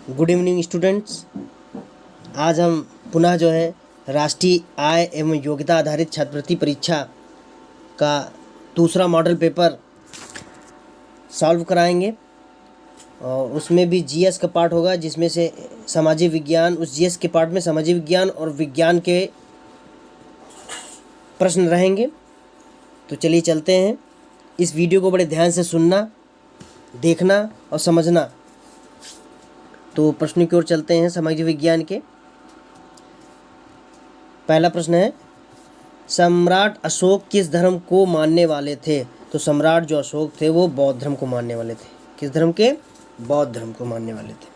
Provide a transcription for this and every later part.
Good evening students. आज हम पुनः जो है राष्ट्रीय आय एवं योग्यता आधारित छात्रवृत्ति परीक्षा का दूसरा मॉडल पेपर सॉल्व कराएंगे और उसमें भी जीएस का पार्ट होगा, जिसमें से सामाजिक विज्ञान, उस जीएस के पार्ट में सामाजिक विज्ञान और विज्ञान के प्रश्न रहेंगे। तो चलिए चलते हैं। इस वीडियो को बड़े ध्यान से सुनना, देखना और समझना। तो प्रश्न की ओर चलते हैं। सामाजिक विज्ञान के पहला प्रश्न है, सम्राट अशोक किस धर्म को मानने वाले थे? तो सम्राट जो अशोक थे वो बौद्ध धर्म को मानने वाले थे। किस धर्म के? बौद्ध धर्म को मानने वाले थे।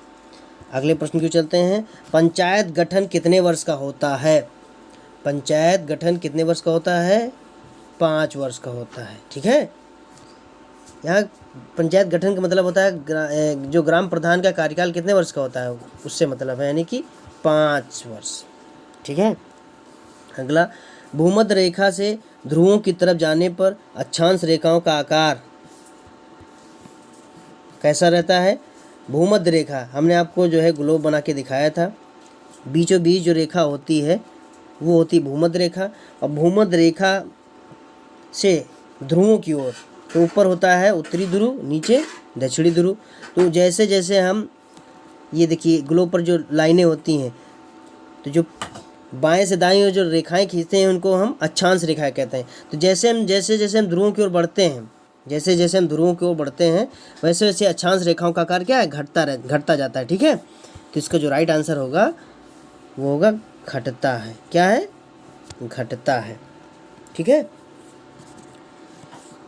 अगले प्रश्न की ओर चलते हैं। पंचायत गठन कितने वर्ष का होता है? पंचायत गठन कितने वर्ष का होता है? 5 वर्ष का होता है। ठीक है। यहाँ पंचायत गठन का मतलब होता है जो ग्राम प्रधान का कार्यकाल कितने वर्ष का होता है, उससे मतलब है, यानी कि 5 वर्ष। ठीक है। अगला, भूमध्य रेखा से ध्रुवों की तरफ जाने पर अक्षांश रेखाओं का आकार कैसा रहता है? भूमध्य रेखा हमने आपको जो है ग्लोब बना के दिखाया था। बीचों बीच जो रेखा होती है वो होती भूमध्य रेखा, और भूमध्य रेखा से ध्रुवों की ओर तो ऊपर होता है उत्तरी ध्रुव, नीचे दक्षिणी ध्रुव। तो जैसे जैसे हम ये देखिए ग्लोब पर जो लाइनें होती हैं, तो जो बाएं से दाएं ओर जो रेखाएं खींचते हैं उनको हम अक्षांश रेखाएं कहते हैं। तो जैसे जैसे हम ध्रुवों की ओर बढ़ते हैं, जैसे जैसे हम ध्रुवों की ओर बढ़ते हैं, वैसे वैसे अक्षांश रेखाओं का आकार क्या है? घटता जाता है। ठीक है। तो इसका जो राइट आंसर होगा वो होगा घटता है। क्या है? घटता है। ठीक है।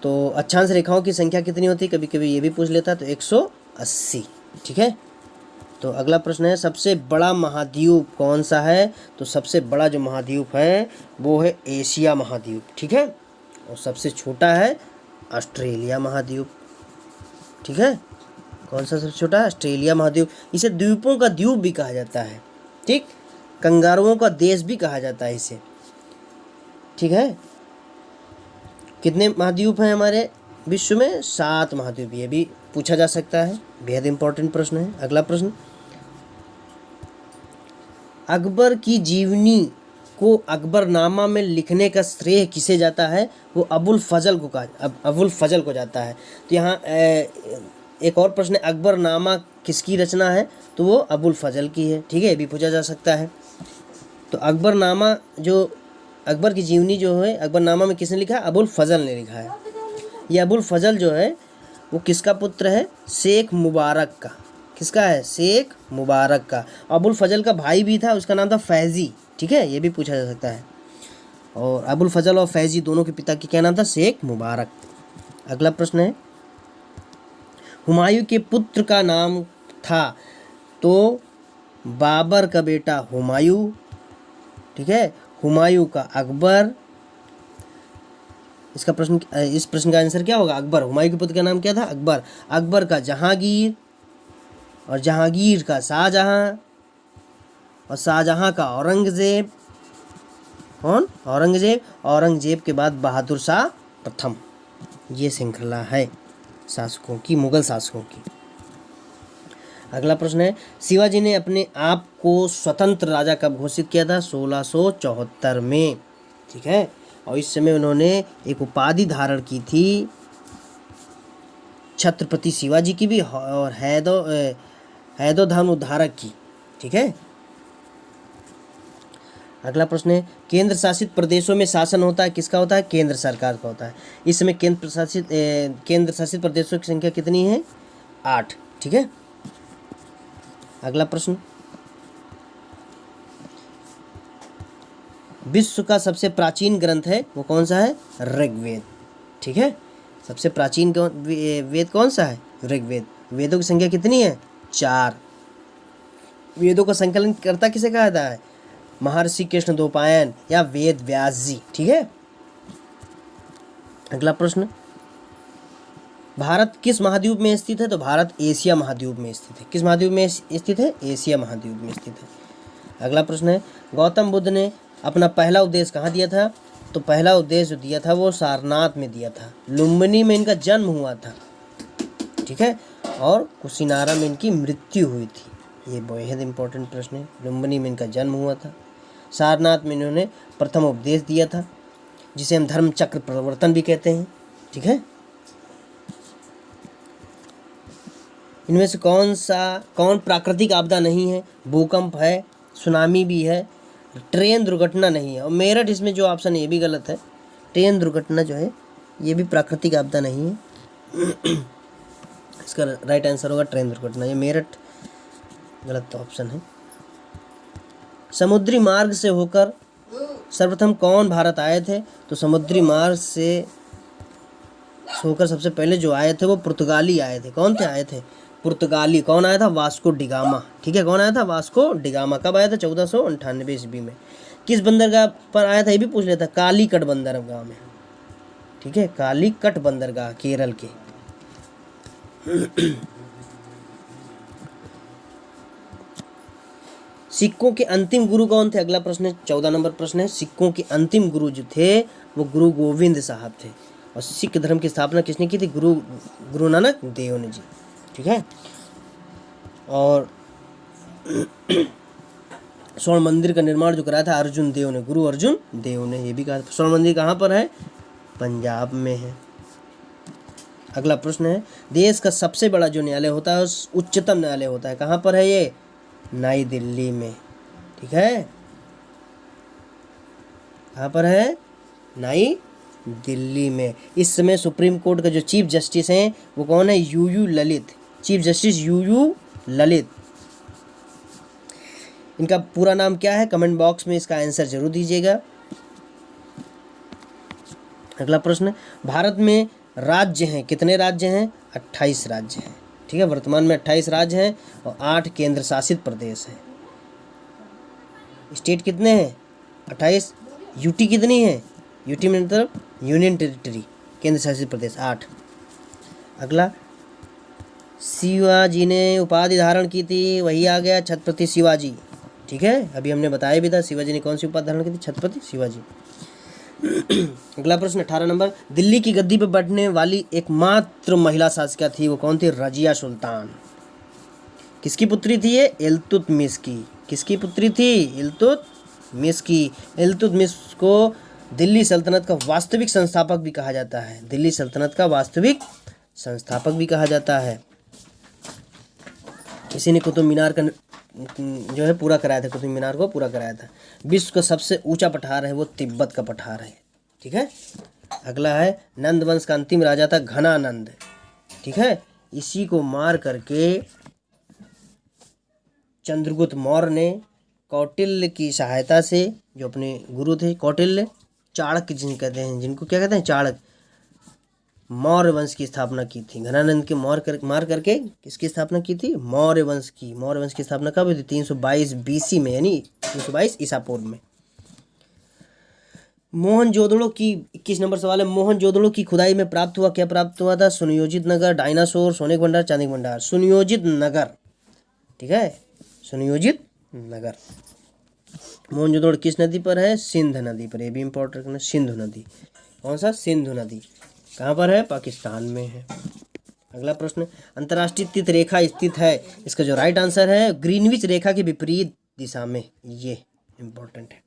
तो अक्षांश रेखाओं की संख्या कितनी होती है? कभी कभी ये भी पूछ लेता, तो 180। ठीक है। तो अगला प्रश्न है, सबसे बड़ा महाद्वीप कौन सा है? तो सबसे बड़ा जो महाद्वीप है वो है एशिया महाद्वीप। ठीक है। और सबसे छोटा है ऑस्ट्रेलिया महाद्वीप। ठीक है। कौन सा सबसे छोटा है? ऑस्ट्रेलिया महाद्वीप। इसे द्वीपों का द्वीप भी कहा जाता है। ठीक। कंगारुओं का देश भी कहा जाता है इसे। ठीक है। कितने महाद्वीप हैं हमारे विश्व में? 7 महाद्वीप। ये भी पूछा जा सकता है, बेहद इंपॉर्टेंट प्रश्न है। अगला प्रश्न, अकबर की जीवनी को अकबरनामा में लिखने का श्रेय किसे जाता है? वो अबुल फजल को जाता है। तो यहाँ एक और प्रश्न है, अकबरनामा किसकी रचना है? तो वो अबुल फजल की है। ठीक है। ये भी पूछा जा सकता है। तो अकबरनामा जो अकबर की जीवनी जो है अकबरनामा में किसने लिखा है? अबुल फजल ने लिखा है। ये अबुल फजल जो है वो किसका पुत्र है? शेख मुबारक का। किसका है? शेख मुबारक का। अबुल फजल का भाई भी था, उसका नाम था फैजी। ठीक है। ये भी पूछा जा सकता है। और अबुल फजल और फैजी दोनों के पिता की क्या नाम था? शेख मुबारक। अगला प्रश्न है, हुमायूं के पुत्र का नाम था? तो बाबर का बेटा हुमायूं। ठीक है। हुमायूं का अकबर। इस प्रश्न का आंसर क्या होगा? अकबर। हुमायूं के पुत्र का नाम क्या था? अकबर। अकबर का जहांगीर, और जहांगीर का शाहजहां, और शाहजहां का औरंगजेब। कौन? औरंगजेब। औरंगजेब के बाद बहादुर शाह प्रथम। ये श्रृंखला है शासकों की, मुगल शासकों की। अगला प्रश्न है, शिवाजी ने अपने आप को स्वतंत्र राजा कब घोषित किया था? 1674 में। ठीक है। और इस समय उन्होंने एक उपाधि धारण की थी, छत्रपति शिवाजी की भी, और हैदो धर्म उद्धारक की। ठीक है। अगला प्रश्न है, केंद्र शासित प्रदेशों में शासन होता है किसका होता है? केंद्र सरकार का होता है। इस समय केंद्र शासित प्रदेशों की संख्या कितनी है? 8। ठीक है। अगला प्रश्न, विश्व का सबसे प्राचीन ग्रंथ है वो कौन सा है? ऋग्वेद। ठीक है। सबसे प्राचीन वेद कौन सा है? ऋग्वेद। वेदों की संख्या कितनी है? 4। वेदों का संकलन करता किसे कहा जाता है? महर्षि कृष्णद्वैपायन या वेद व्यास जी। ठीक है। अगला प्रश्न, भारत किस महाद्वीप में स्थित है? तो भारत एशिया महाद्वीप में स्थित है। किस महाद्वीप में स्थित है? एशिया महाद्वीप में स्थित है। अगला प्रश्न है, गौतम बुद्ध ने अपना पहला उपदेश कहाँ दिया था? तो पहला उपदेश जो दिया था वो सारनाथ में दिया था। लुम्बिनी में इनका जन्म हुआ था। ठीक है। और कुशिनारा में इनकी मृत्यु हुई थी। ये बेहद इंपॉर्टेंट प्रश्न है। लुम्बिनी में इनका जन्म हुआ था। सारनाथ में इन्होंने प्रथम उपदेश दिया था, जिसे हम धर्म चक्र प्रवर्तन भी कहते हैं। ठीक है, इनमें से कौन प्राकृतिक आपदा नहीं है? भूकंप है, सुनामी भी है, ट्रेन दुर्घटना नहीं है। और मेरठ इसमें जो ऑप्शन है ये भी गलत है। ट्रेन दुर्घटना जो है ये भी प्राकृतिक आपदा नहीं है। इसका राइट आंसर होगा ट्रेन दुर्घटना। ये मेरठ गलत ऑप्शन है। समुद्री मार्ग से होकर सर्वप्रथम कौन भारत आए थे? तो समुद्री मार्ग से होकर सबसे पहले जो आए थे वो पुर्तगाली आए थे। कौन थे आए थे? पुर्तगाली। कौन आया था? Vasco da Gama. ठीक है, कौन आया था? Vasco da Gama. कब आया था? 1498 ईस्वी में। किस बंदरगाह पर आया था ये भी पूछ लेता। कालीकट बंदरगाह में। ठीक है, कालीकट बंदरगाह केरल के। सिक्कों के अंतिम गुरु कौन थे? अगला प्रश्न है, 14 नंबर प्रश्न है। सिक्कों के अंतिम गुरु जो थे वो गुरु गोविंद साहब थे। और सिख धर्म की स्थापना किसने की थी? गुरु नानक देव ने जी। ठीक है, और स्वर्ण मंदिर का निर्माण जो कराया था अर्जुन देव ने, गुरु अर्जुन देव ने। ये भी कहा। स्वर्ण मंदिर कहाँ पर है? पंजाब में है। अगला प्रश्न है, देश का सबसे बड़ा जो न्यायालय होता है उच्चतम न्यायालय होता है, कहाँ पर है ये? नई दिल्ली में। ठीक है, कहाँ पर है? नई दिल्ली में। इस समय सुप्रीम कोर्ट का जो चीफ जस्टिस हैं वो कौन है? UU Lalit. Chief justice UU Lalit. इनका पूरा नाम क्या है? कमेंट बॉक्स में इसका आंसर जरूर दीजिएगा। अगला प्रश्न, भारत में राज्य हैं, कितने राज्य हैं? 28 राज्य हैं। ठीक है, वर्तमान में 28 राज्य हैं और 8 केंद्र शासित प्रदेश हैं। स्टेट कितने हैं? 28। यूटी कितनी है? यूटी में मतलब यूनियन टेरिटरी, केंद्र शासित प्रदेश 8। अगला, शिवाजी ने उपाधि धारण की थी, वही आ गया छत्रपति शिवाजी। ठीक है, अभी हमने बताया भी था शिवाजी ने कौन सी उपाधि धारण की थी? छत्रपति शिवाजी। अगला प्रश्न 18 नंबर, दिल्ली की गद्दी पर बैठने वाली एकमात्र महिला शासिका थी, वो कौन थी? रजिया सुल्तान। किसकी पुत्री थी ये? इल्तुतमिश की। किसकी पुत्री थी? इल्तुतमिश की। इल्तुतमिश को दिल्ली सल्तनत का वास्तविक संस्थापक भी कहा जाता है। दिल्ली सल्तनत का वास्तविक संस्थापक भी कहा जाता है। इसी ने कुतुब मीनार का जो है पूरा कराया था, कुतुब मीनार को पूरा कराया था। विश्व का सबसे ऊंचा पठार है वो तिब्बत का पठार है। ठीक है, अगला है, नंद वंश का अंतिम राजा था घनानंद। ठीक है, इसी को मार करके चंद्रगुप्त मौर्य ने कौटिल्य की सहायता से, जो अपने गुरु थे कौटिल्य, चाणक्य जिनको कहते हैं, जिनको क्या कहते हैं? चाणक्य, मौर्य वंश की स्थापना की थी। घनानंद के मार करके किसकी स्थापना की थी? मौर्य वंश की। मौर्य वंश की स्थापना कब हुई थी? 322 BC में, यानी 322 ईसा पूर्व में। मोहनजोदड़ो की 21 नंबर सवाल है, मोहनजोदड़ो की खुदाई में प्राप्त हुआ, क्या प्राप्त हुआ था? सुनियोजित नगर, डायनासोर, सोने का भंडार, चांदी का भंडार। सुनियोजित नगर। ठीक है, सुनियोजित नगर। मोहनजोदड़ो किस नदी पर है? सिंध नदी पर। ये भी इंपॉर्टेंट है, सिंधु नदी। कौन सा? सिंधु नदी। कहाँ पर है? पाकिस्तान में है। अगला प्रश्न, अंतर्राष्ट्रीय तीर्थ रेखा स्थित है, इसका जो राइट आंसर है ग्रीनविच रेखा के विपरीत दिशा में। ये इंपॉर्टेंट है।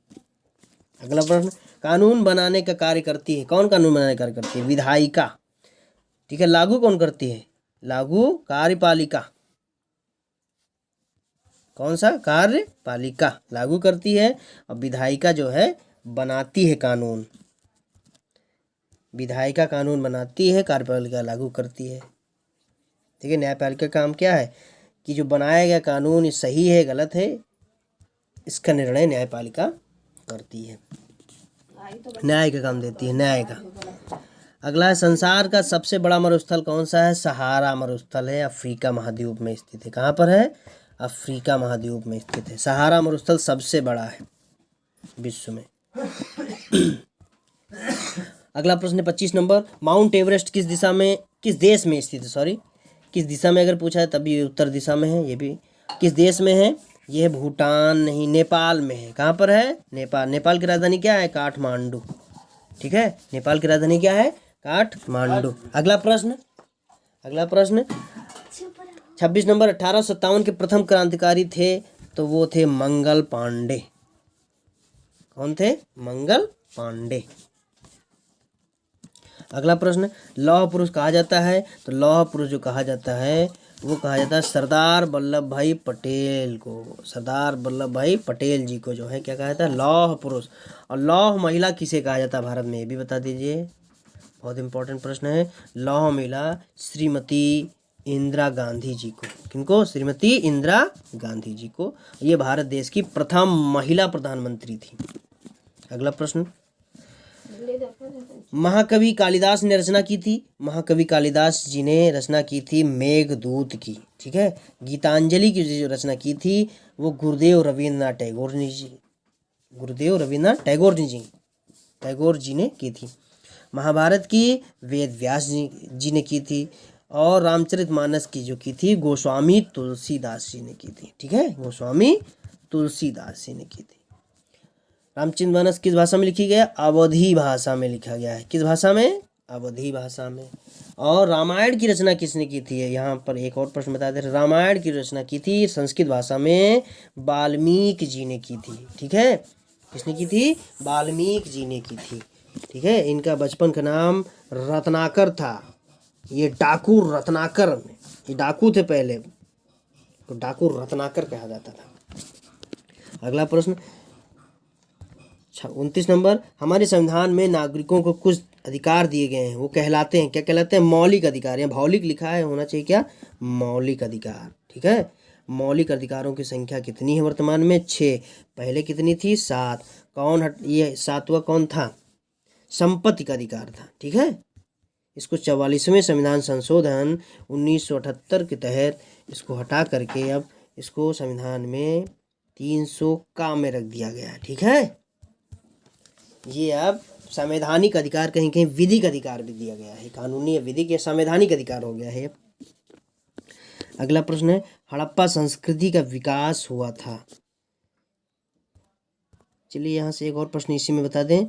अगला प्रश्न, कानून बनाने का कार्य करती है, कौन कानून बनाने का कार्य करती है? विधायिका। ठीक है, लागू कौन करती है? लागू कार्यपालिका। कौन सा? कार्यपालिका लागू करती है, और विधायिका जो है बनाती है कानून। विधायिका कानून बनाती है, कार्यपालिका लागू करती है। ठीक है, न्यायपालिका का काम क्या है? कि जो बनाया गया कानून ये सही है गलत है, इसका निर्णय न्यायपालिका करती है, न्याय का काम देती है, न्याय का। अगला है, संसार का सबसे बड़ा मरुस्थल कौन सा है? सहारा मरुस्थल है, अफ्रीका महाद्वीप में स्थित है। कहाँ पर है? अफ्रीका महाद्वीप में स्थित है। सहारा मरुस्थल सबसे बड़ा है विश्व में। अगला प्रश्न 25 नंबर, माउंट एवरेस्ट किस दिशा में, किस देश में स्थित है? सॉरी, किस दिशा में अगर पूछा है तब ये उत्तर दिशा में है। ये भी किस देश में है? ये भूटान नहीं, नेपाल में है। कहाँ पर है? नेपाल। नेपाल की राजधानी क्या है? काठमांडू। ठीक है, नेपाल की राजधानी क्या है? काठमांडू। अगला प्रश्न, 26 नंबर 1857 के प्रथम क्रांतिकारी थे तो वो थे मंगल पांडे। कौन थे? मंगल पांडे। अगला प्रश्न, लौह पुरुष कहा जाता है तो लौह पुरुष जो कहा जाता है वो कहा जाता है सरदार वल्लभ भाई पटेल को। सरदार वल्लभ भाई पटेल जी को जो है क्या कहा जाता है? लौह पुरुष। और लौह महिला किसे कहा जाता है भारत में, ये भी बता दीजिए, बहुत इंपॉर्टेंट प्रश्न है। लौह महिला श्रीमती इंदिरा गांधी जी को। किनको? श्रीमती इंदिरा गांधी जी को। ये भारत देश की प्रथम महिला प्रधानमंत्री थी। अगला प्रश्न, महाकवि कालिदास ने रचना की थी। महाकवि कालिदास जी ने रचना की थी मेघदूत की। ठीक है। गीतांजलि की जो रचना की थी वो गुरुदेव रविन्द्रनाथ टैगोर जी ने की थी। महाभारत की वेद व्यास जी ने की थी। और रामचरितमानस की जो की थी गोस्वामी तुलसीदास जी ने की थी। ठीक है, गोस्वामी तुलसीदास जी ने की थी। रामचरितमानस किस भाषा में लिखी गया? अवधी भाषा में लिखा गया है। किस भाषा में? अवधी भाषा में। और रामायण की रचना किसने की थी? यहाँ पर एक और प्रश्न बता दे रहे, रामायण की रचना की थी संस्कृत भाषा में वाल्मीकि जी ने की थी। ठीक है, किसने की थी? वाल्मीकि जी ने की थी। ठीक है। इनका बचपन का नाम रत्नाकर था। ये डाकू रत्नाकर, ये डाकू थे पहले, तो डाकू रत्नाकर कहा जाता था। अगला प्रश्न 29 नंबर, हमारे संविधान में नागरिकों को कुछ अधिकार दिए गए हैं, वो कहलाते हैं, क्या कहलाते हैं? मौलिक अधिकार। या भौलिक लिखा है, होना चाहिए क्या? मौलिक अधिकार। ठीक है। मौलिक अधिकारों की संख्या कितनी है वर्तमान में? 6। पहले कितनी थी? 7। ये 7वां कौन था? संपत्ति का अधिकार था। ठीक है। इसको 44वें संविधान संशोधन 1978 के तहत इसको हटा करके अब इसको संविधान में 300 का में रख दिया गया है। ठीक है। ये अब संवैधानिक अधिकार, कहीं कहीं विधिक अधिकार भी दिया गया है। कानूनी या विधिक या संवैधानिक अधिकार हो गया है। अगला प्रश्न है, हड़प्पा संस्कृति का विकास हुआ था। चलिए यहाँ से एक और प्रश्न इसी में बता दें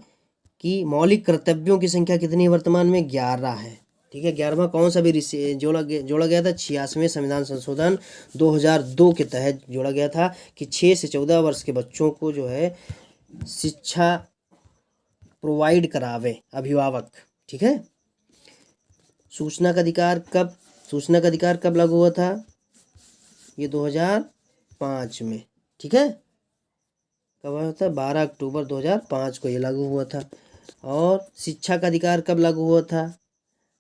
कि मौलिक कर्तव्यों की संख्या कितनी है वर्तमान में? 11 है। ठीक है। 11वां कौन सा भी जोड़ा गया था? 86वें संविधान संशोधन 2002 के तहत जोड़ा गया था कि 6 से 14 वर्ष के बच्चों को जो है शिक्षा प्रोवाइड करावे अभिभावक। ठीक है। सूचना का अधिकार कब लागू हुआ था? ये 2005 में। ठीक है। कब हुआ था? 12 अक्टूबर 2005 को ये लागू हुआ था। और शिक्षा का अधिकार कब लागू हुआ था?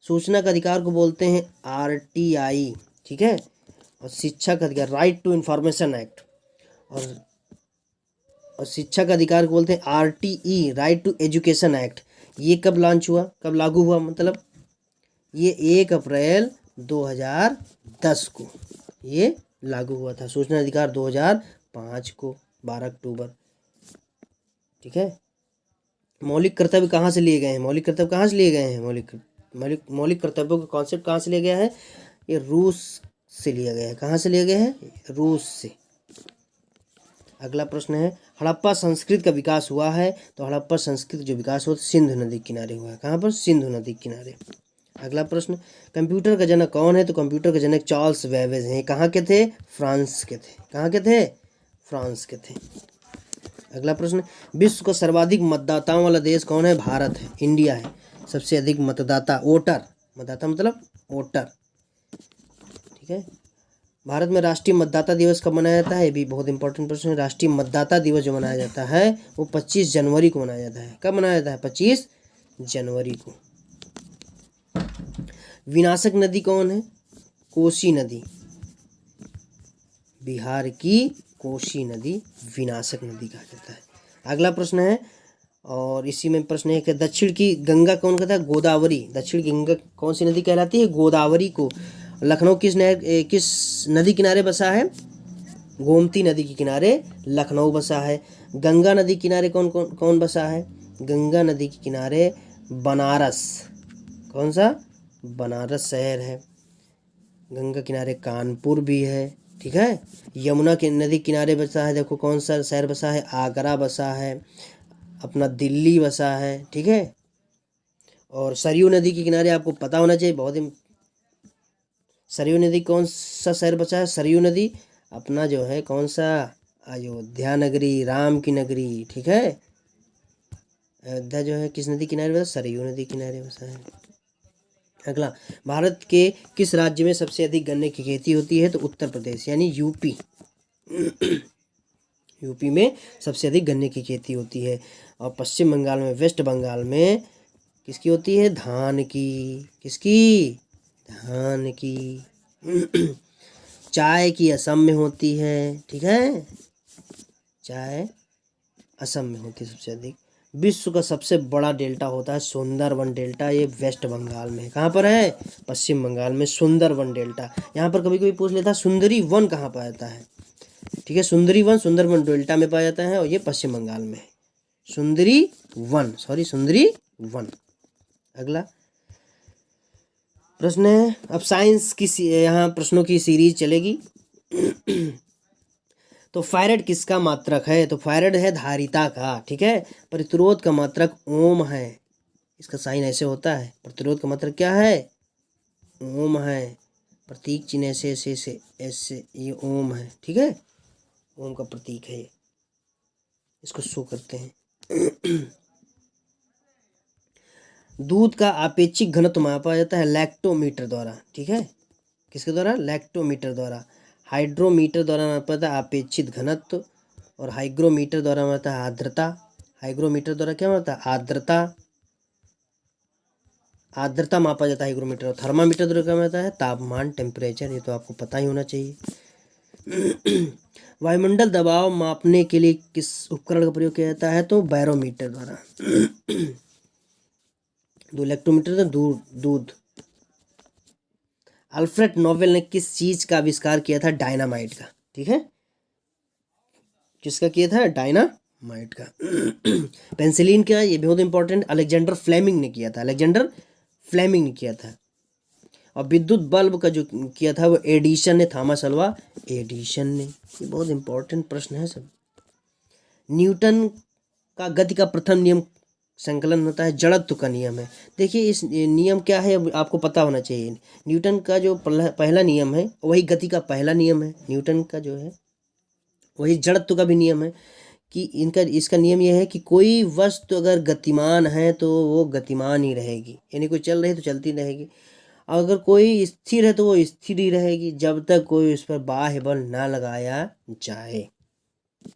सूचना का अधिकार को बोलते हैं RTI। ठीक है। और शिक्षा का अधिकार राइट टू इंफॉर्मेशन एक्ट, और शिक्षा का अधिकार को बोलते हैं RTE right to education act. ये कब लॉन्च हुआ, कब लागू हुआ? मतलब ये 1 अप्रैल 2010 को ये लागू हुआ था। सूचना अधिकार 2005 को 12 अक्टूबर। ठीक है। मौलिक कर्तव्य कहाँ से लिए गए हैं? मौलिक कर्तव्यों का कॉन्सेप्ट कहाँ से लिया गया है? ये रूस से लिया गया है। कहाँ से लिया गया है? रूस से। अगला प्रश्न है, हड़प्पा संस्कृति का विकास हुआ है तो हड़प्पा संस्कृति जो विकास हुआ सिंधु नदी किनारे हुआ है। कहाँ पर? सिंधु नदी किनारे। अगला प्रश्न, कंप्यूटर का जनक कौन है? तो कंप्यूटर का जनक चार्ल्स बेबेज हैं। कहाँ के थे? फ्रांस के थे। कहाँ के थे? फ्रांस के थे। अगला प्रश्न, विश्व का सर्वाधिक मतदाताओं वाला देश कौन है? भारत है, इंडिया है। सबसे अधिक मतदाता, वोटर, मतदाता मतलब वोटर। ठीक है। भारत में राष्ट्रीय मतदाता दिवस कब मनाया जाता है? ये भी बहुत इंपॉर्टेंट प्रश्न है। राष्ट्रीय मतदाता दिवस जो मनाया जाता है वो 25 जनवरी को मनाया जाता है। कब मनाया जाता है? 25 जनवरी को। विनाशक नदी कौन है? कोसी नदी। बिहार की कोसी नदी विनाशक नदी कहा जाता है। अगला प्रश्न है, और इसी में प्रश्न है कि दक्षिण की गंगा कौन कहता है? गोदावरी। दक्षिण की गंगा कौन सी नदी कहलाती है? गोदावरी को। लखनऊ किस नदी किनारे बसा है? गोमती नदी के किनारे लखनऊ बसा है। गंगा नदी किनारे कौन बसा है? गंगा नदी के किनारे बनारस। कौन सा? बनारस शहर है। गंगा किनारे कानपुर भी है। ठीक है। यमुना के नदी किनारे बसा है, देखो कौन सा शहर बसा है? आगरा बसा है, अपना दिल्ली बसा है। ठीक है। और सरयू नदी के किनारे आपको पता होना चाहिए, बहुत ही सरयू नदी कौन सा शहर बचा है? सरयू नदी अपना जो है कौन सा, अयोध्या नगरी, राम की नगरी, ठीक है। अयोध्या जो है किस नदी किनारे बसा? सरयू नदी किनारे बसा है। अगला, भारत के किस राज्य में सबसे अधिक गन्ने की खेती होती है? तो उत्तर प्रदेश यानी यूपी। यूपी में सबसे अधिक गन्ने की खेती होती है। और पश्चिम बंगाल में, वेस्ट बंगाल में किसकी होती है? धान की। किसकी? धान की। चाय की असम में होती है, ठीक है। चाय असम में होती है सबसे अधिक। विश्व का सबसे बड़ा डेल्टा होता है सुंदरवन डेल्टा, ये वेस्ट बंगाल में है। कहाँ पर है? पश्चिम बंगाल में सुंदरवन डेल्टा। यहाँ पर कभी कभी पूछ लेता है सुंदरी वन कहाँ पाया जाता है, ठीक है। सुंदरी वन सुंदरवन डेल्टा में पाया जाता है और ये पश्चिम बंगाल में है। सुंदरी वन। अगला प्रश्न है, अब साइंस की यहाँ प्रश्नों की सीरीज चलेगी। तो फायरड किसका मात्रक है? तो फायरड है धारिता का, ठीक है। प्रतिरोध का मात्रक ओम है, इसका साइन ऐसे होता है। प्रतिरोध का मात्रक क्या है? ओम है। प्रतीक चिन्ह ऐसे ऐसे ऐसे ऐसे, ये ओम है, ठीक है। ओम का प्रतीक है ये, इसको शो करते हैं। दूध का आपेक्षिक घनत्व मापा जाता है लैक्टोमीटर द्वारा, ठीक है। किसके द्वारा? लैक्टोमीटर द्वारा। हाइड्रोमीटर द्वारा मापा जाता है अपेक्षित घनत्व, और हाइग्रोमीटर द्वारा मापा है आर्द्रता। हाइग्रोमीटर द्वारा क्या मापता है? आर्द्रता। आर्द्रता मापा जाता है हाइग्रोमीटर। और थर्मामीटर द्वारा क्या मापता है? तापमान, टेम्परेचर। ये तो आपको पता ही होना चाहिए। वायुमंडल दबाव मापने के लिए किस उपकरण का प्रयोग किया जाता है? तो बैरोमीटर द्वारा। दो इलेक्ट्रोमीटर दूध। अल्फ्रेड नोबेल ने किस चीज का आविष्कार किया था? डायनामाइट का, ठीक है। किसका किया था? डायनामाइट का। पेंसिलिन का, ये बहुत इंपॉर्टेंट, अलेक्जेंडर फ्लेमिंग ने किया था। अलेक्जेंडर फ्लेमिंग ने किया था। और विद्युत बल्ब का जो किया था वो एडिशन ने, थॉमस अल्वा एडिशन ने। ये बहुत इंपॉर्टेंट प्रश्न है सब। न्यूटन का गति का प्रथम नियम संकलन होता है, जड़त्व का नियम है। देखिए इस नियम क्या है आपको पता होना चाहिए। न्यूटन का जो पहला नियम है वही गति का पहला नियम है। न्यूटन का जो है वही जड़त्व का भी नियम है, कि इसका नियम यह है कि कोई वस्तु अगर गतिमान है तो वो गतिमान ही रहेगी, यानी कोई चल रही है तो चलती रहेगी। अगर कोई स्थिर है तो वो स्थिर ही रहेगी जब तक कोई उस पर बाह्य बल ना लगाया जाए,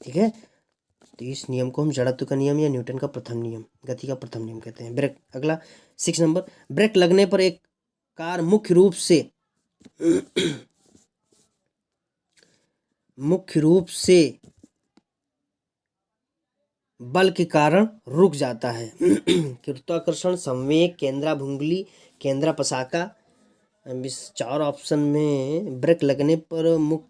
ठीक है। तो इस नियम को हम जड़त्व का नियम या न्यूटन का प्रथम नियम, गति का प्रथम नियम कहते हैं। ब्रेक, अगला 6 नंबर, ब्रेक लगने पर एक कार मुख्य रूप से बल के कारण रुक जाता है। गुरुत्वाकर्षण, संवेग, केंद्राभुंगली, केंद्रापसाका। इस 4 ऑप्शन में ब्रेक लगने पर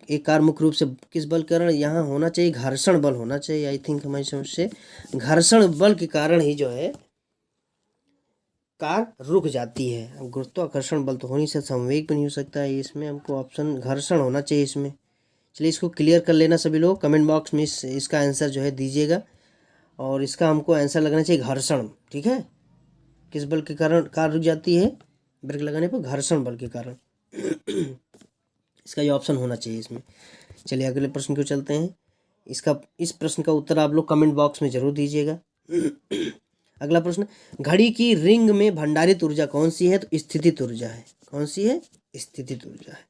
एक कार मुख्य रूप से किस बल के कारण, यहाँ होना चाहिए घर्षण बल होना चाहिए। आई थिंक हमारी समझ से घर्षण बल के कारण ही जो है कार रुक जाती है। गुरुत्वाकर्षण बल तो हो नहीं सकता, संवेग भी नहीं हो सकता है। इसमें हमको ऑप्शन घर्षण होना चाहिए इसमें। चलिए इसको क्लियर कर लेना सभी लोग, कमेंट बॉक्स में इसका आंसर जो है दीजिएगा। और इसका हमको आंसर लगना चाहिए घर्षण, ठीक है। किस बल के कारण कार रुक जाती है? ब्रेक लगाने पर घर्षण बल के कारण। इसका ये ऑप्शन होना चाहिए इसमें। चलिए अगले प्रश्न को चलते हैं। इस प्रश्न का उत्तर आप लोग कमेंट बॉक्स में जरूर दीजिएगा। अगला प्रश्न, घड़ी की रिंग में भंडारित ऊर्जा कौन सी है? तो स्थितिज ऊर्जा है। कौन सी है? स्थितिज ऊर्जा है।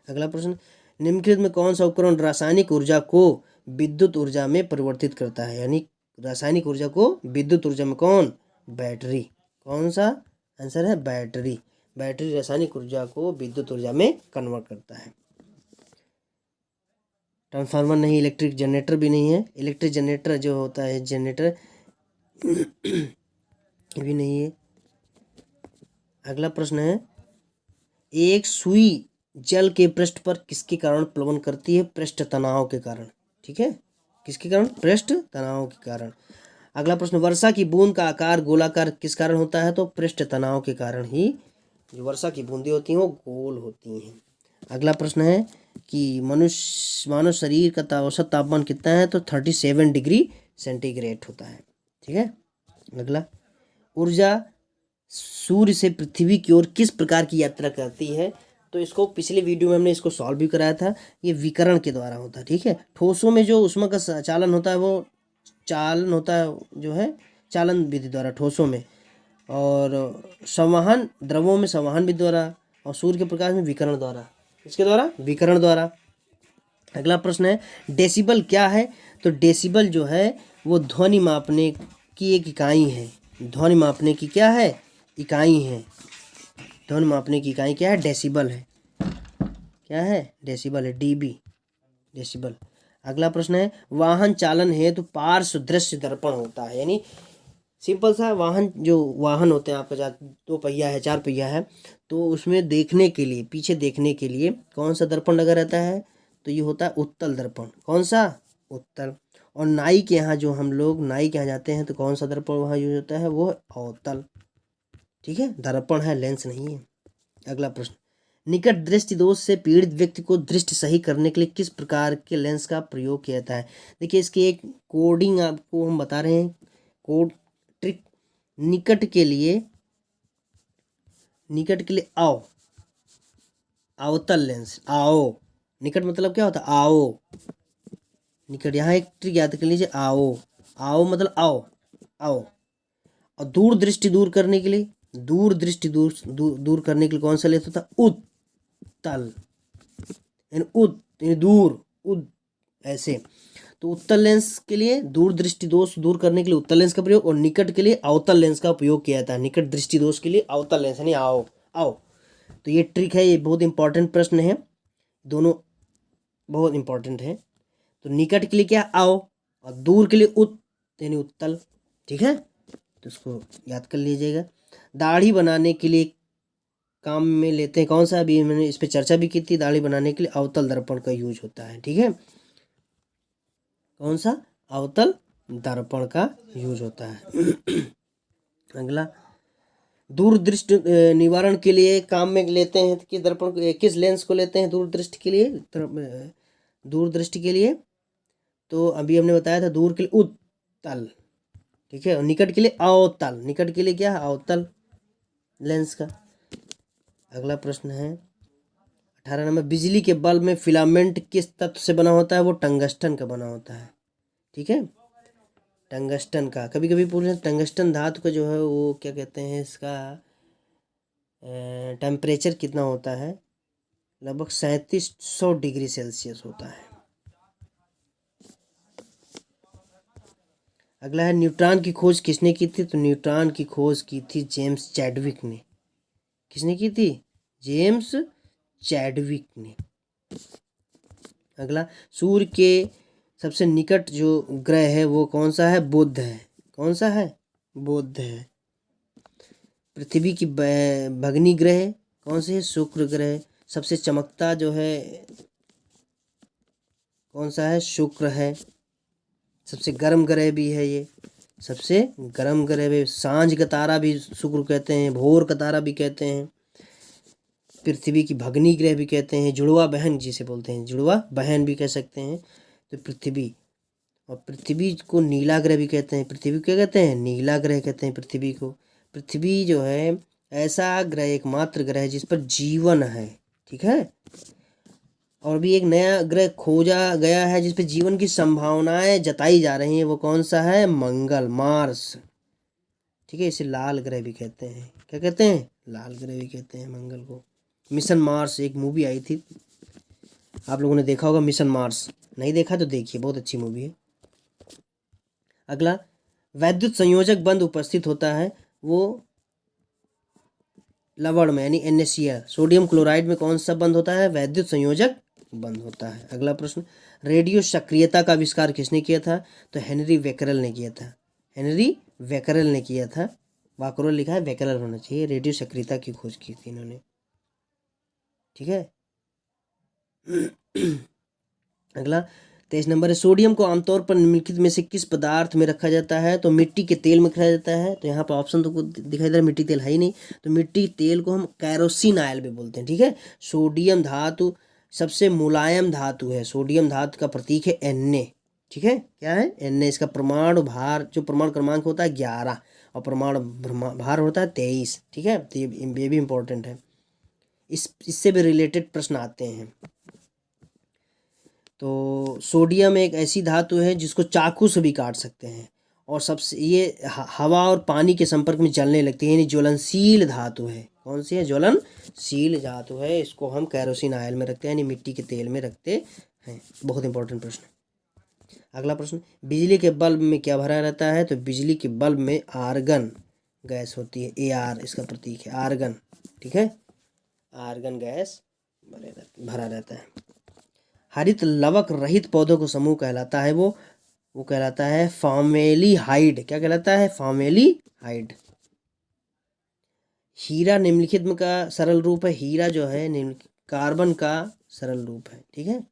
अगला प्रश्न, निम्नलिखित में कौन सा उपकरण रासायनिक ऊर्जा को विद्युत ऊर्जा में परिवर्तित करता है? यानी रासायनिक ऊर्जा को विद्युत ऊर्जा में कौन? बैटरी। कौन सा आंसर है? बैटरी। बैटरी रासायनिक ऊर्जा को विद्युत ऊर्जा में कन्वर्ट करता है। ट्रांसफार्मर नहीं, इलेक्ट्रिक जनरेटर भी नहीं है। इलेक्ट्रिक जनरेटर जो होता है जनरेटर भी नहीं है। अगला प्रश्न है, एक सुई जल के पृष्ठ पर किसके कारण प्लवन करती है? पृष्ठ तनाव के कारण, ठीक है। किसके कारण? पृष्ठ तनाव के कारण। अगला प्रश्न, वर्षा की बूंद का आकार गोलाकार किस कारण होता है? तो पृष्ठ तनाव के कारण ही जो वर्षा की बूंदें होती हैं वो गोल होती हैं। अगला प्रश्न है कि मानव शरीर का औसत तापमान कितना है? तो 37 डिग्री सेंटीग्रेड होता है, ठीक है। अगला, ऊर्जा सूर्य से पृथ्वी की ओर किस प्रकार की यात्रा करती है? तो तो इसको पिछले वीडियो में हमने इसको सॉल्व भी कराया था। ये विकर्ण के द्वारा होता है, ठीक है। ठोसों में जो ऊष्मा का चालन होता है वो चालन होता है जो है चालन विधि द्वारा ठोसों में, और संवहन द्रवों में संवहन विधि द्वारा, और सूर्य के प्रकाश में विकर्ण द्वारा। इसके द्वारा विकर्ण द्वारा। अगला प्रश्न है डेसिबल क्या है? तो डेसिबल जो है वो ध्वनि मापने की एक इकाई है। ध्वनि मापने की क्या है? इकाई है। ध्वनि मापने की इकाई क्या है? डेसिबल है। क्या है? डेसिबल है, डीबी, डेसिबल। अगला प्रश्न है वाहन चालन है तो पार्श्व दृश्य दर्पण होता है, यानी सिंपल सा वाहन, जो वाहन होते हैं आपका, 2 पहिया है 4 पहिया है, तो उसमें देखने के लिए, पीछे देखने के लिए कौन सा दर्पण लगा रहता है? तो ये होता है उत्तल दर्पण। कौन सा? उत्तल। और नाई के यहाँ, जो हम लोग नाई के यहाँ जाते हैं तो कौन सा दर्पण वहाँ यूज होता है? वो अवतल, ठीक है। दर्पण है, लेंस नहीं है। अगला प्रश्न निकट दृष्टि दोष से पीड़ित व्यक्ति को दृष्टि सही करने के लिए किस प्रकार के लेंस का प्रयोग किया जाता है? देखिए इसकी एक कोडिंग आपको हम बता रहे हैं, कोड ट्रिक। निकट के लिए आओ, अवतल लेंस, आओ। निकट मतलब क्या होता है? आओ, निकट। यहाँ एक ट्रिक याद कर लीजिए, आओ। आओ मतलब आओ, आओ। और दूर दृष्टि दूर करने के लिए, दूर दृष्टि दूर करने के लिए कौन सा लेंस होता है? उत्तल, यानी यानी दूर, ऐसे। तो उत्तल लेंस के लिए, दूर दृष्टि दोष दूर करने के लिए उत्तल लेंस का प्रयोग, और निकट के लिए अवतल लेंस का उपयोग किया जाता है। निकट दृष्टि दोष के लिए अवतल लेंस, यानी आओ, आओ। तो ये ट्रिक है, ये बहुत इंपॉर्टेंट प्रश्न है, दोनों बहुत इंपॉर्टेंट है। तो निकट के लिए क्या? आओ, और दूर के लिए यानी उत्तल, ठीक है। तो इसको याद कर लीजिएगा। दाढ़ी बनाने के लिए काम में लेते हैं कौन सा? अभी मैंने इस पे चर्चा भी की थी। दाढ़ी बनाने के लिए अवतल दर्पण का यूज होता है, ठीक है। कौन सा? अवतल दर्पण का यूज होता है। अगला दूर दृष्टि निवारण के लिए काम में लेते हैं कि दर्पण, किस लेंस को लेते हैं दूर दृष्टि के लिए? दूर दृष्टि के लिए तो अभी हमने बताया था, दूर के लिए उत्तल, ठीक है। और निकट के लिए अवतल। निकट के लिए क्या है? अवतल लेंस का। अगला प्रश्न है 18 नंबर बिजली के बल्ब में फिलामेंट किस तत्व से बना होता है? वो टंगस्टन का बना होता है, ठीक है। टंगस्टन का। कभी कभी पूछ रहे हैं टंगस्टन धातु का जो है वो क्या कहते हैं, इसका टेम्परेचर कितना होता है? लगभग 3700 डिग्री सेल्सियस होता है। अगला है न्यूट्रॉन की खोज किसने की थी? तो न्यूट्रॉन की खोज की थी जेम्स चैडविक ने। किसने की थी? जेम्स चैडविक ने। अगला सूर्य के सबसे निकट जो ग्रह है वो कौन सा है? बुध है। कौन सा है? बुध है। पृथ्वी की भगनी ग्रह कौन से है? शुक्र ग्रह। सबसे चमकता जो है कौन सा है? शुक्र है। सबसे गर्म ग्रह भी है ये, सबसे गर्म ग्रह भी। सांझ का तारा भी शुक्र कहते हैं, भोर का तारा भी कहते हैं, पृथ्वी की भगनी ग्रह भी कहते हैं, जुड़वा बहन जिसे बोलते हैं, जुड़वा बहन भी कह सकते हैं। तो पृथ्वी, और पृथ्वी को नीला ग्रह भी कहते हैं। पृथ्वी को क्या कहते हैं? नीला ग्रह कहते हैं पृथ्वी को। पृथ्वी जो है ऐसा ग्रह, एकमात्र ग्रह है जिस पर जीवन है, ठीक है। और भी एक नया ग्रह खोजा गया है जिस पे जीवन की संभावनाएं जताई जा रही हैं, वो कौन सा है? मंगल, मार्स, ठीक है। इसे लाल ग्रह भी कहते हैं। क्या कहते हैं? लाल ग्रह भी कहते हैं मंगल को। मिशन मार्स एक मूवी आई थी, आप लोगों ने देखा होगा मिशन मार्स। नहीं देखा तो देखिए, बहुत अच्छी मूवी है। अगला वैद्युत संयोजक बंद उपस्थित होता है वो लवण में, यानी NaCl, सोडियम क्लोराइड में कौन सा बंद होता है? वैद्युत संयोजक बंद होता है। अगला प्रश्न रेडियो सक्रियता का आविष्कार किसने किया था? तो हेनरी बेकरेल ने किया था। हेनरी बेकरेल ने किया था। वाकरोल लिखा है, बेकरेल होना चाहिए। रेडियो सक्रियता की खोज की थी इन्होंने, ठीक है। अगला 23 नंबर है सोडियम को आमतौर पर निम्नलिखित में से किस पदार्थ में रखा जाता है? तो मिट्टी के तेल में रखा जाता है। तो यहाँ पर ऑप्शन तो दिखाई दे रहा है, मिट्टी तेल है ही नहीं, तो मिट्टी तेल को हम कैरोसिन ऑयल भी बोलते हैं, ठीक है। सोडियम धातु सबसे मुलायम धातु है। सोडियम धातु का प्रतीक है Na, ठीक है। क्या है? Na। इसका परमाणु भार, जो परमाणु क्रमांक होता है 11, और परमाणु भार होता है 23, ठीक है। तो ये भी इंपॉर्टेंट है। इससे भी रिलेटेड प्रश्न आते हैं। तो सोडियम एक ऐसी धातु है जिसको चाकू से भी काट सकते हैं, और सबसे ये हवा और पानी के संपर्क में जलने लगती है, यानी ज्वलनशील धातु है। कौन सी है? ज्वलनशील धातु है। इसको हम कैरोसिन ऑयल में रखते हैं, यानी मिट्टी के तेल में रखते हैं। बहुत इंपॉर्टेंट प्रश्न। अगला प्रश्न, बिजली के बल्ब में क्या भरा रहता है? तो बिजली के बल्ब में आर्गन गैस होती है। AR इसका प्रतीक है, आर्गन। ठीक है, आर्गन गैस भरा रहता है। हरित लवक रहित पौधों को समूह कहलाता है, वो कहलाता है फॉर्मेलिहाइड। क्या कहलाता है? फॉर्मेलिहाइड। हीरा निम्नलिखित में का सरल रूप है। हीरा जो है कार्बन का सरल रूप है। ठीक है,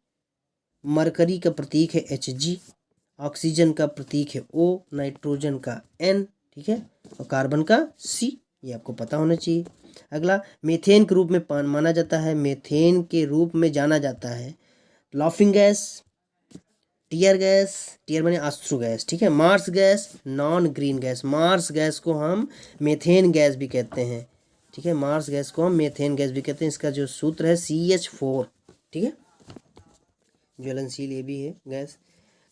मरकरी का प्रतीक है Hg, ऑक्सीजन का प्रतीक है O, नाइट्रोजन का N, ठीक है, और कार्बन का C। ये आपको पता होना चाहिए। अगला, मीथेन के रूप में माना जाता है, मीथेन के रूप में जाना जाता है laughing gas, tear gas, tear माने अश्रु गैस, ठीक है, marsh gas, non green gas. Marsh gas को हम मीथेन गैस भी कहते हैं। ठीक है, मार्स गैस को हम मीथेन गैस भी कहते हैं। इसका जो सूत्र है CH4। ठीक है, ज्वलनशील ये भी है गैस।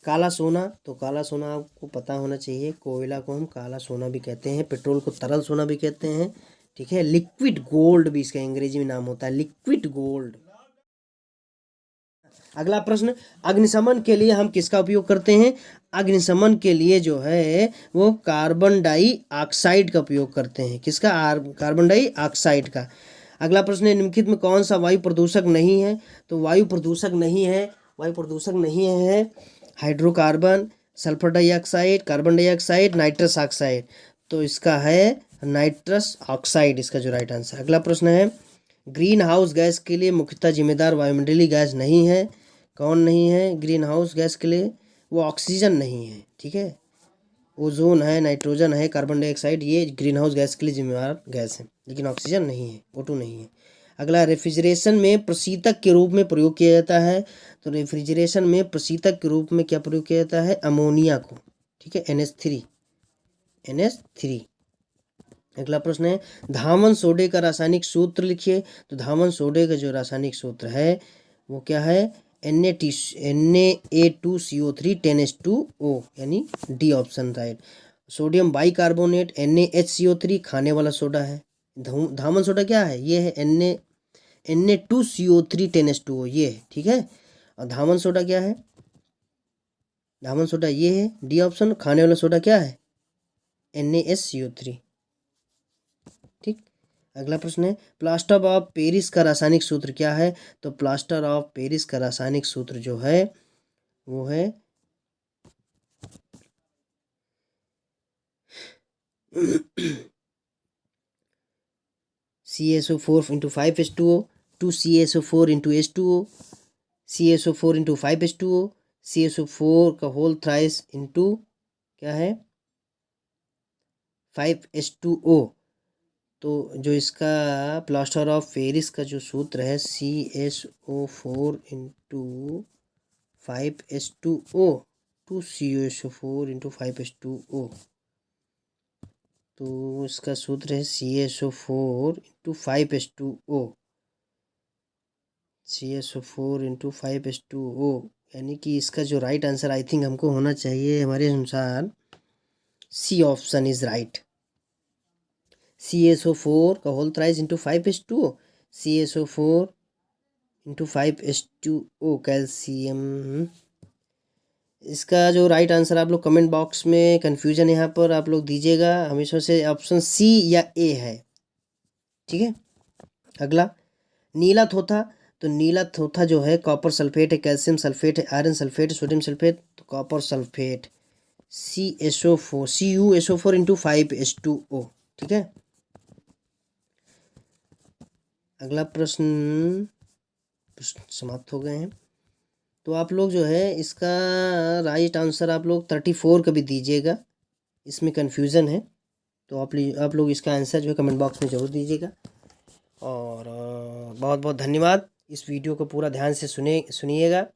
काला सोना, तो काला सोना आपको पता होना चाहिए, कोयला को हम काला सोना भी कहते हैं, पेट्रोल को तरल सोना भी कहते हैं। ठीक है, लिक्विड गोल्ड भी इसका अंग्रेजी में नाम होता है, लिक्विड गोल्ड। अगला प्रश्न, अग्निशमन के लिए हम किसका उपयोग करते हैं? अग्निशमन के लिए जो है वो कार्बन डाइऑक्साइड का उपयोग करते हैं। किसका? कार्बन डाइऑक्साइड का। अगला प्रश्न है, निम्नलिखित में कौन सा वायु प्रदूषक नहीं है? तो वायु प्रदूषक नहीं है hydrocarbon, sulphur dioxide, carbon dioxide, nitrous oxide. तो इसका है नाइट्रस ऑक्साइड, इसका जो राइट आंसर। अगला प्रश्न है, ग्रीन हाउस गैस के लिए मुख्यतः जिम्मेदार वायुमंडलीय गैस नहीं है। कौन नहीं है ग्रीन हाउस गैस के लिए? वो ऑक्सीजन नहीं है। ठीक है, ओजोन है, नाइट्रोजन है, कार्बन डाइऑक्साइड, ये ग्रीन हाउस गैस के लिए जिम्मेदार गैस है, लेकिन ऑक्सीजन नहीं है, O2 नहीं है। अगला, रेफ्रिजरेशन में प्रशीतक के रूप में प्रयोग किया जाता है। तो रेफ्रिजरेशन में प्रशीतक के रूप में क्या प्रयोग किया जाता है? अमोनिया को। ठीक है, NH3। अगला प्रश्न है, धामन सोडे का रासायनिक सूत्र लिखिए। तो धामन सोडे का जो रासायनिक सूत्र है वो क्या है? Na2CO3 10H2O, यानी D option right. Sodium bicarbonate NaHCO3 खाने वाला सोडा है। धामन सोडा क्या है? ये है Na2CO3 10H2O, ये है। ठीक है, और धामन सोडा क्या है? धामन सोडा ये है, डी ऑप्शन। खाने वाला सोडा क्या है? NaHCO3। ठीक, अगला प्रश्न है, प्लास्टर ऑफ पेरिस का रासायनिक सूत्र क्या है? तो प्लास्टर ऑफ पेरिस का रासायनिक सूत्र जो है वो है CaSO4 into 5H2O, 2CaSO4 into H2O, CaSO4 into 5H2O, CaSO4 का होल थ्राइस इंटू क्या है? 5H2O। तो जो इसका प्लास्टर ऑफ पेरिस का जो सूत्र है CaSO4 into 5H2O, 2CaSO4 into 5H2O। तो इसका सूत्र है CaSO4 into 5H2O, CaSO4 into 5H2O, यानी कि इसका जो राइट आंसर आई थिंक हमको होना चाहिए हमारे अनुसार C option is right. CaSO4 का whole thrice into 5H2O, CaSO4 into 5H2O calcium. इसका जो राइट आंसर आप लोग कमेंट बॉक्स में, कन्फ्यूजन यहाँ पर आप लोग दीजिएगा, हमेशा से ऑप्शन C या A है। ठीक है, अगला, नीला थोथा। तो नीला थोथा जो है कॉपर सल्फेट है, कैल्शियम सल्फेट है, आयरन सल्फेट है, सोडियम सल्फेट, तो copper sulphate CuSO4 into 5H2O। ठीक है, अगला प्रश्न समाप्त हो गए हैं। तो आप लोग जो है इसका राइट आंसर आप लोग 34 का भी दीजिएगा, इसमें कन्फ्यूज़न है, तो आप लोग इसका आंसर जो है कमेंट बॉक्स में ज़रूर दीजिएगा। और बहुत बहुत धन्यवाद। इस वीडियो को पूरा ध्यान से सुनिएगा।